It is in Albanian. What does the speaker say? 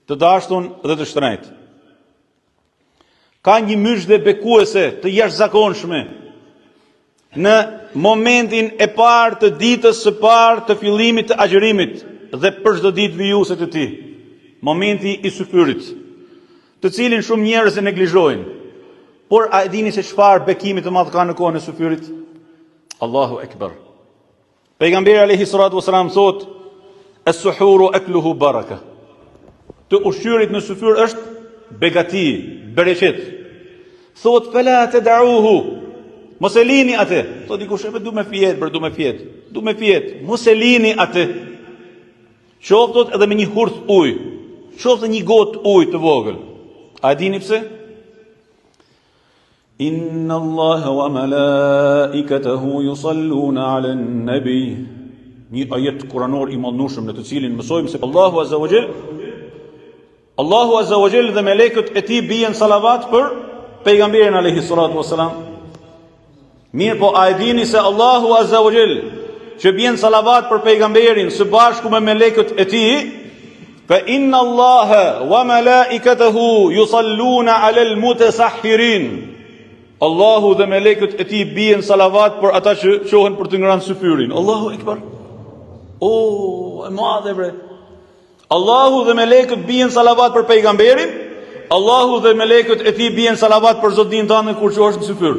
të dashtun dhe të shtrenjtë. Ka një myshdhe bekuese të jashtëzakonshme në momentin e parë të ditës së parë të fillimit të agjërimit dhe për çdo ditë vijuse të tij. Momenti i syfyrit, të cilin shumë njerëz e neglizhojnë. Por a e dini se çfarë bekimi të madh ka në kohën e syfyrit? Allahu Ekber. Pejgamberi alayhi salatu wasalam thot: "Es-suhuru akluhu baraka." Të ushqyrit në syfyr është begati, bereqet. Thot: "Fala tad'uhu." Mos e lini atë. Thot dikush: "E du me fjet, du me fjet." Du me fjet. Mos e lini atë. Qoftot edhe me një hurth ujë. Qoftë një gotë ujë të vogël. A e dini pse? Inna Allaha wa malaikatahu yusalluna 'alan nabi. Një ajet kuranor i madhnueshëm në të cilin mësojmë se Allahu Azza wa Jall dhe melekët e tij bien salavat për pejgamberin alayhi salatu wasalam. Mirë, po a e dini se Allahu Azza wa Jall që bien salavat për pejgamberin së bashku me melekët e tij? Fa inna Allaha wa malaikatahu yusalluna 'alal mutasahhirin. Allahu dhe melekët e tij bien salavat për ata që qohen për të ngrënë syfyrin. Allahu Ekber. E madhe bre. Allahu dhe melekët bien salavat për pejgamberin, Allahu dhe melekët e tij bien salavat për Zotin tanë kur qohesh në syfyr.